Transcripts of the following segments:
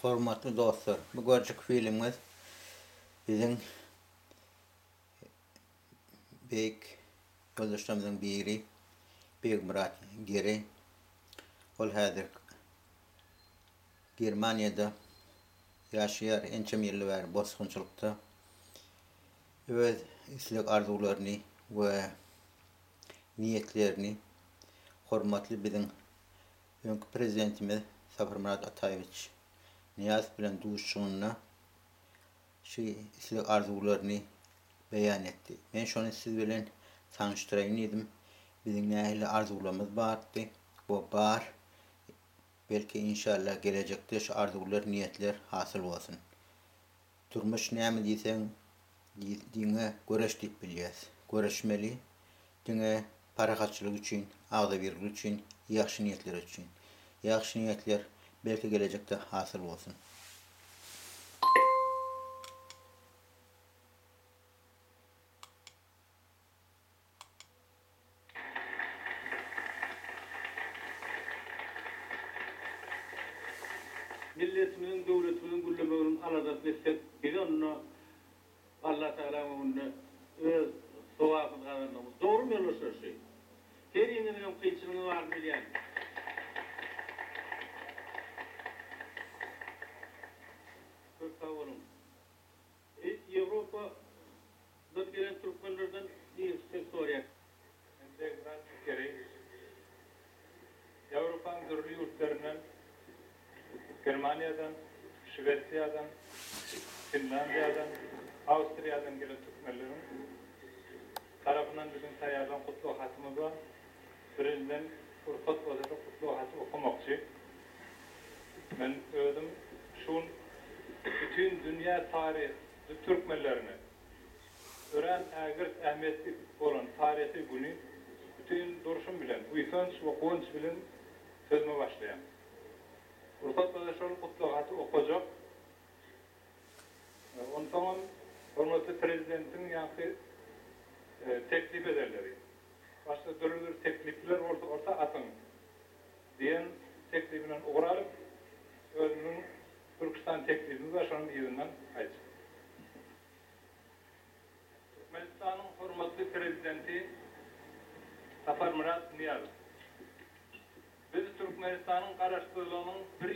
Hormatly dostlar, bu görjek filmimiz bizim beýik ýoldaşlarymyzyň biri Begmurat Geri. Ol häzir Germaniýada ýaşaýar, ençem ýyllar bäri bosgunçylykda. Öz isleg arzularyny we niýetlerini hormatly biziň öňkü prezidentimiz Saparmurat Ataýewiç Niýazow bilen duşuşyna şu isleg arzularyny beýan etdi. Men şonu siz bilen taňyşdyraýyn edim. Biziň nähili arzularymyz bardy. Bu bar. Belki inşallah gelecekde şu arzular, niýetler hasyl bolsun. Turmuş näme diýseň, diňe göreşdik bilýäs. Göreşmeli. Diňe parahatçylyk üçin, agda birlik üçin, ýaxşy niýetler üçin. Ýaxşy niýetler belki gelecekde hasyl bolsun. Milletimiň, döwletimiň güllemegini aladat etsek, biz onu Allah Taala onu öz sowabyny gazanmamız. Dogry mı ýollaşy? Her ýeriniň kynçylygy bar bilýän. Çok sağ olun. Ýewropada gelen türkmenlerden bir şey soruyor. Begmurat Geri. Ýewropanyň dürli ýurtlaryndan Germaniýadan, Şwetsiýadan, Finlandiýadan, Awstriýadan gelen türkmenleriň tarapyndan bizim taýýarlan kutlu hatymyz bar. Birinden Urfat wazata kutlu haty okumakçy. Men özüm şun bütün dünýä taryhy türkmenlerini ören ägir ähmetli bolan taryhy güni bütün duruşum bilen, uýsanç we gonç bilen sözme başlaýan. Urfat wazata kutlu haty okajak. Ondan hormatly prezidentiň ýa-da teklip ederleri. Başta dörülür teklipler orta atın diyen teklibinden uğralıp özünün Türkistan teklibini de şunun ýygynyň aýtdy. Türkmenistanyň hormatly prezidenti Saparmurat Niýazow. Biz Türkmenistanyň garaşdyrlygynyň bir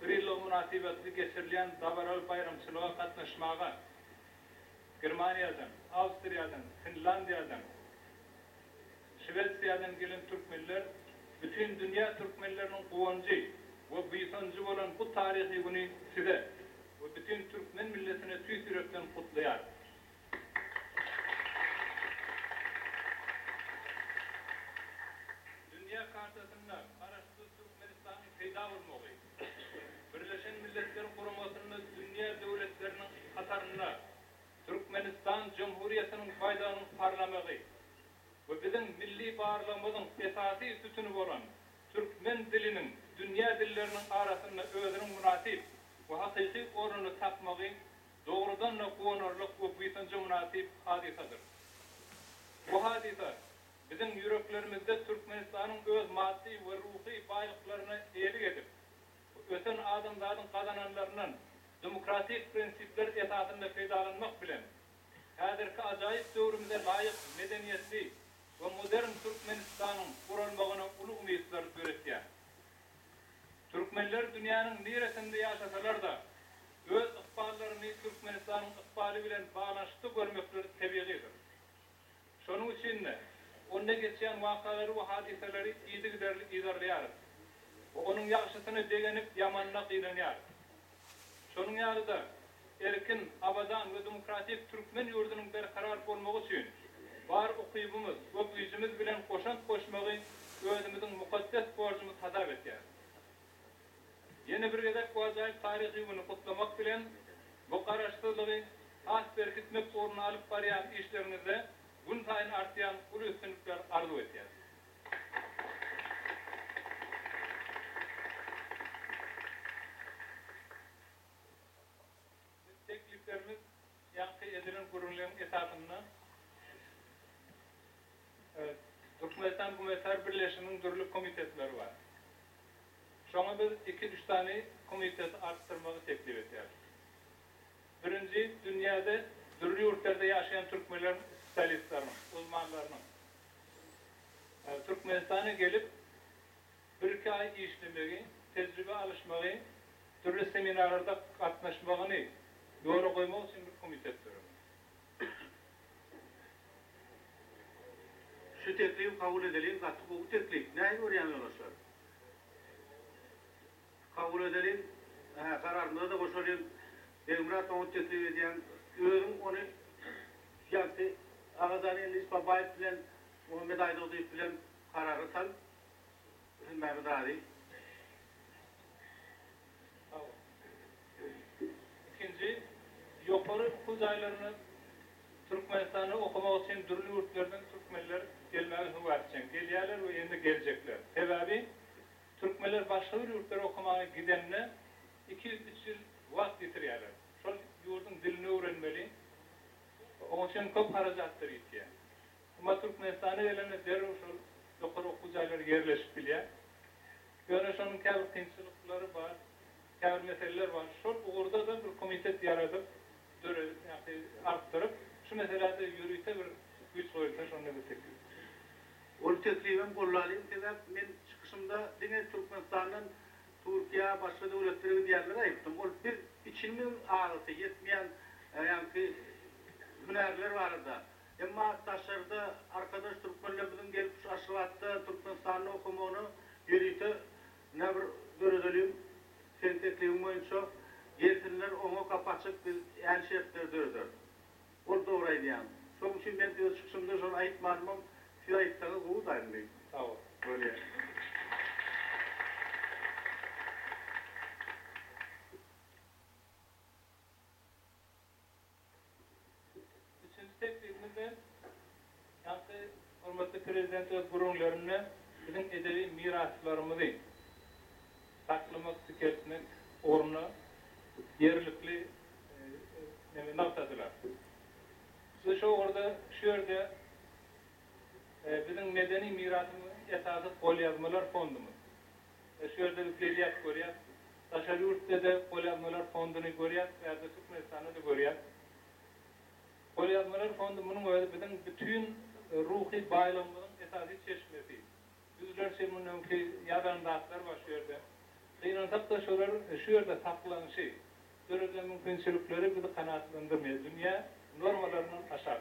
ýyllyk münasibetli geçirilýän dabaral bayramçylyga gatnaşmaga Germaniýadan, Awstriýadan, Finlandiýadan, Şwetsiýadan gelen türkmenler bütün dünýä türkmenleriniň gowanjy we büýsanjy bolan bu taryhy güni size we bütün türkmen milletine tüýsürekden kutlaýar. Dünýä kartasynda garaşdy Türkmenistanyň peýda bolmagy, Birleşen Milletler Guramasyny dünýä döwletleriniň katarynda Türkmenistan Cumhuriyetiniň faýdanyň parlamagy we biziň milli barlygymyzyň esasy sütüni bolan türkmen diliniň dünýä dilleriniň arasynda özüniň münasip we hakyky ornuny tapmagy dogrudan-da goňarlyk we büýsanjy münasip hadisadyr. Bu hadisa biziň ýüreklerimizde Türkmenistanyň öz maddi we ruhy baýlyklaryny eýlik edip, öten adamlaryň gazananlarynyň demokratik prinsipler esasynda peýdalanmak bilen häzirki ajaýyp döwrümizde laýyk medeniýetli we modern Türkmenistanyň gurulmagyna uly umytlar beretýär. Türkmenler dünýäniň niresinde ýaşasalar-da öz ykballaryny Türkmenistanyň ykbaly bilen baglanşykda görmekleri tebiidir. Şonuň üçin onda geçýän wakalary we hadiseleri ýygyderli ýazarlar. Onuň ýagşysyny degenip ýamanyna gynanýar. Şonuň ýalyda erkin, abadan we demokratik türkmen ýurdunyň berkarar bolmagy üçin bar okuyubumuz we güýjimiz bilen koşant koşmagy özümiziň mukaddes borjumyz hasap etýär. Ýene bir gezek bu ajaýyp taryhy güni kutlamak bilen bu garaşdyrlygy has berkitmek ornuny alyp barýan işlerimizde gün saýyn artýan uly üstünlikler arzu etýär. Tekliplerimiz ýa-da edilen gurulmaň esasynda Türkmenistan Gümrük Birleşimiň dürli komitetleri var. Şoňa biz 2-3 tane komitesi arttırmağı teklif ediyor. Birinci, dünyada türlü yurtlarda yaşayan Türkmenlerin spesyalistlerinin, uzmanlarının Türkmenistan'a gelip bir iki ay işlemeyi, tecrübe alışmayı, türlü seminarlarda katlaşmayı yolu koymak için bir komite tutuyorum. Şu teklifi kabul edelim, bu teklif neyi öğreniyorlar? Kabul edelim, kararında da koşuyorum. Devlet onu teklif ediyen, özüm onu yaptı. Ağızdan Elis Babayet bilen, Muhammed Aydoğdu'yu bilen kararı tal. Mehmet Ali. İkinci, yukarı kuzaylarını Türkmenistan'ı okumak için türlü yurtlardan Türkmenler gelmeyi hüvat için geliyorlar ve endi gelecekler. Sebebi Türkmenler başka bir yurtlara okumaya gidenle 200-300 yıl vakt getiriyorlar. Şu yurdun dilini öğrenmeli. Onun için çok haracattır ihtiyaç. Ama Türkmenistan'a gelene derhal şu yukarı okuyucular yerleşip biliyor. Yani şunun kâr kıyımsızlıkları var, kâr meseleler var. Şu orada da bir komitet yaratıp, yani arttırıp, şu meselede yürüyte bir güç koyulsa şunu da teklif. O teklifim kullanayım ki ben çıkışımda yine Türkmenistan'ın Türkiye başka devletleri diğerlere ayıptım. O bir içimin ağrısı yetmeyen yani hünerler vardı. Ama taşlarda arkadaş Türkmenlerimizin gelip şu aşıvatta Türkmenistan'ı okumunu yürüyte ne bir görüdülüyüm. Sen teklifim boyunca yetinler onu kapatacak bir el şefler dördür. O doğruydu yani. Son için ben diyor çıkışımda şunu ayıtmanımım. Şu ayıtsanız bu da aynı. Sağ ol. Böyle. Üçüncü teklifimizde yani hürmetli Prezident ve gururlarını bizim edebi miraslarımızı saklamak, tüketmek uğruna yerlikli noktadılar. Şu orada, şu yerde bizim medeni mirasımız esası kolyazmalar fondumuz. Şu yerde bir filiyat görüyoruz. Taşarı yurtta da kolyazmalar fondunu görüyoruz. Yerde Türkmenistan'ı da görüyoruz. Kolyazmalar fondu bunun bizim bütün ruhi bağlamının esası çeşmesi. Yüzlerce mümkün yadandatlar var şu yerde. Kıyınansak da şu yerde saklanışı, görülen mümkünçülükleri bizi kanaatlandırmıyor. Dünya normalarının aşağı.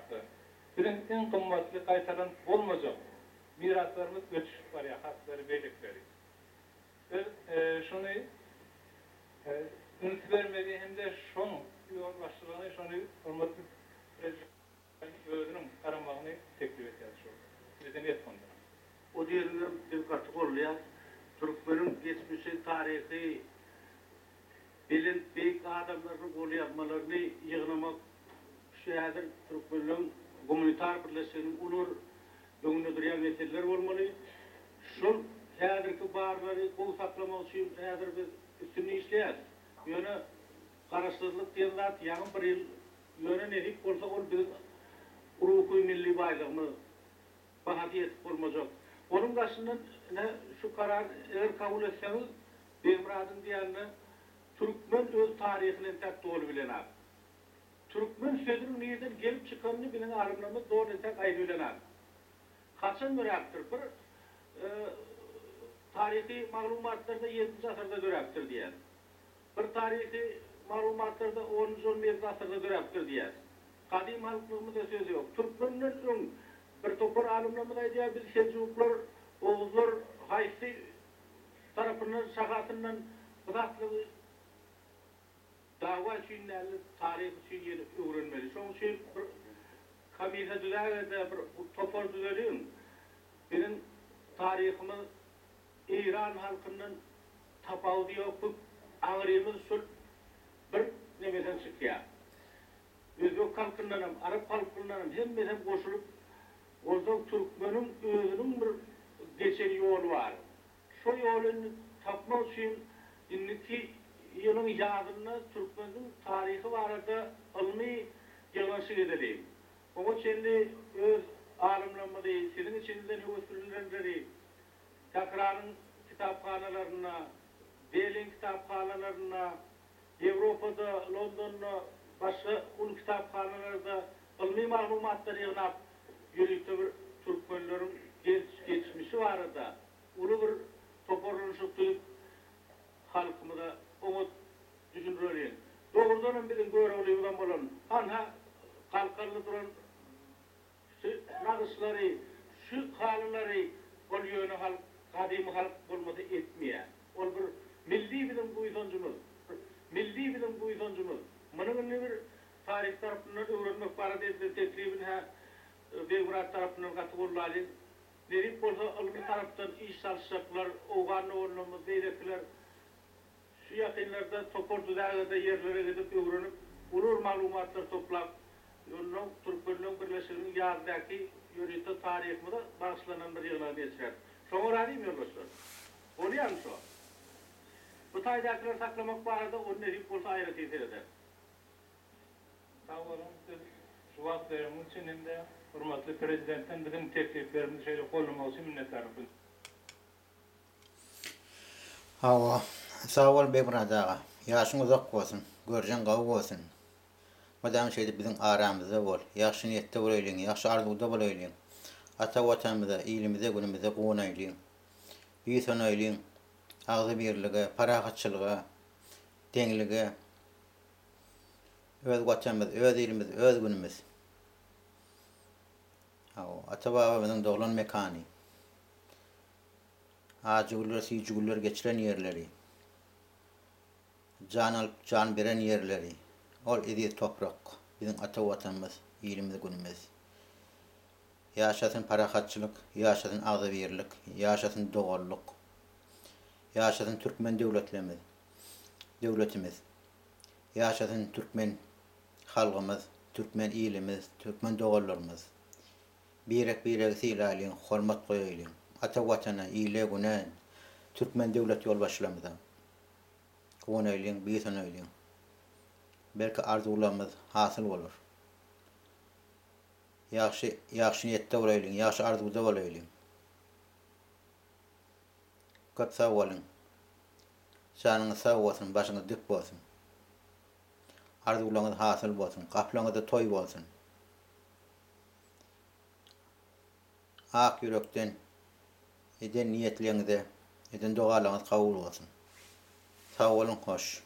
Bizim en kımmetli kaytaran olmayacak miraslarımız göçüşüp var ya, hakları, beylikleri. Ve şunu ünit vermediği hem de şunu yol başlığını, şunu hürmetli Prezident'in özünün karamağını teklif ediyoruz şu. Medeniyet Fondu'na. O diğerinden dikkatli oluyor. Türkmen'in geçmişi, tarihi, bilin büyük adamların gol yapmalarını yığınamak şehirdir. Türkmen'in komünitar birleşiminin ulur önüne duran meseleler olmalı. Şu şehirki bağırları kol saklamak için şehirdir biz üstünü işleyiz. Yöne karışsızlık diyenler yanın bir yıl yöne nedik olsa ol bizim ruhu milli bayrağımı bahadiyet olmayacak. Onun karşısında şu karar eğer kabul etseniz Demirağ'ın diyenine Türkmen öz tarihinin tek doğru bilen abi. Türkmen sözünün nereden gelip çıkanını bilen arımlarımız doğru tek ayrı bilen abi. Kaçın görektür? Bir tarihi malumatlarda 7. asırda görektür diyen. Bir tarihi malumatlarda 10. 11. asırda görektür diyen. Kadim halklarımızda sözü yok. Türkmenlerin bir topar alımlamada diye biz Selçuklular, Oğuzlar, Haysi tarafından, şakatından bıraktığı dava için, tarih için yeni öğrenmeli. Son için bir kabile düzeninde, bir topar düzenliyorum. Benim tarihimi İran halkının tapağı diye okup, ağrıyımız sür bir nemeden çıkıyor. Özbek halkındanım, Arap halkındanım, hem koşulup orada Türkmen'in özünün bir geçen yolu var. Şu yolunu tapmak için indiki yılın yazında Türkmen'in tarihi vardı, ilmi yalaşı edelim. Onun için öz alimlenme değil, sizin içinden öz ürünleri tekrarın kitaphanelerine Berlin kitapxanalarına, Avrupa'da, London'da, başka ulu kitapxanalarda ilmi maglumatlar yığınap yürüyte bir Türkmenlerin geçmişi var da, ulu bir toparlanışık duyup halkımıza umut düşünürler. Doğrudan bizim görevliyimden bolan, anha kalkarlı duran şu nağısları, şu halıları ol yönü halk, kadimi halk olmadı etmeye. Ol bir milli bilim buydoncumuz, milli bilim buydoncumuz. Bunun bir tarih tarafından öğrenmek para dedi teklifin ha Belgrad tarafından kategorileri verip olsa ilmi taraftan iş çalışacaklar, oğanlı olmamız deyrekler. Şu yakınlarda Topordu'da yerlere gidip öğrenip ulur malumatlar toplap onun Türkmenlerin birleşiminin yardaki yörüte tarihimde bağışlanan bir yığına geçer. Şoňa radymy ýoldaşlar. Onu ýalňyş o. Bu taýdakylar saklamak barada onu nerip bolsa aýrat eder. Sağ olun, siz şu wagtlaryňyz üçin hem-de hurmatly prezidentden bizim tekliflerimizi şeýle gollamagy üçin minnetdarmyz. Hawa, sağ ol Beýmurat ağa. Ýaşyň uzak bolsun, görjen gawy bolsun. Madam şeýle biziň aramyzda bol. Ýaxşy niýetde bolaylyň, ýaxşy arzuwda bolaylyň. Ata watanymyza, ilimize, günümize gonaýlyň. Ýytanaýlyň. Agzy birlige, paragatçylyga, deňlige. Öz watanymyz, öz ilimiz, öz günümiz. Hawa, ata babamyzyň doglan mekany. Ajygullar, sijigullar geçiren yerleri. Can alıp can beren yerleri. Ol edi toprak. Bizim ata watanymyz, ilimiz, günümiz. Ýaşasyn parahatçylyk, ýaşasyn agzybirlik, ýaşasyn dogalluk. Ýaşasyn türkmen döwletimiz. Ýaşasyn türkmen halgymyz, türkmen ilimiz, türkmen dogallarymyz. Birek silalyň, hormat goýaýlyň. Ata watana, ile günen, türkmen döwlet ýolbaşçylarymyza. Gonaýlyň, biýsanaýlyň. Belki arzuwlarymyz hasyl bolar. Ýaxşy niýetde bolaylyň, ýaxşy arzuwda bolaylyň. Köp sag bolyň. Şanyňyz sag bolsun, başyňyz dik bolsun. Arzuwlaryňyz hasyl bolsun, gaplaryňyzda toý bolsun. Ak ýürekden eden niýetleňizde, eden dogalaryňyz kabul bolsun. Sag bolun, hoş.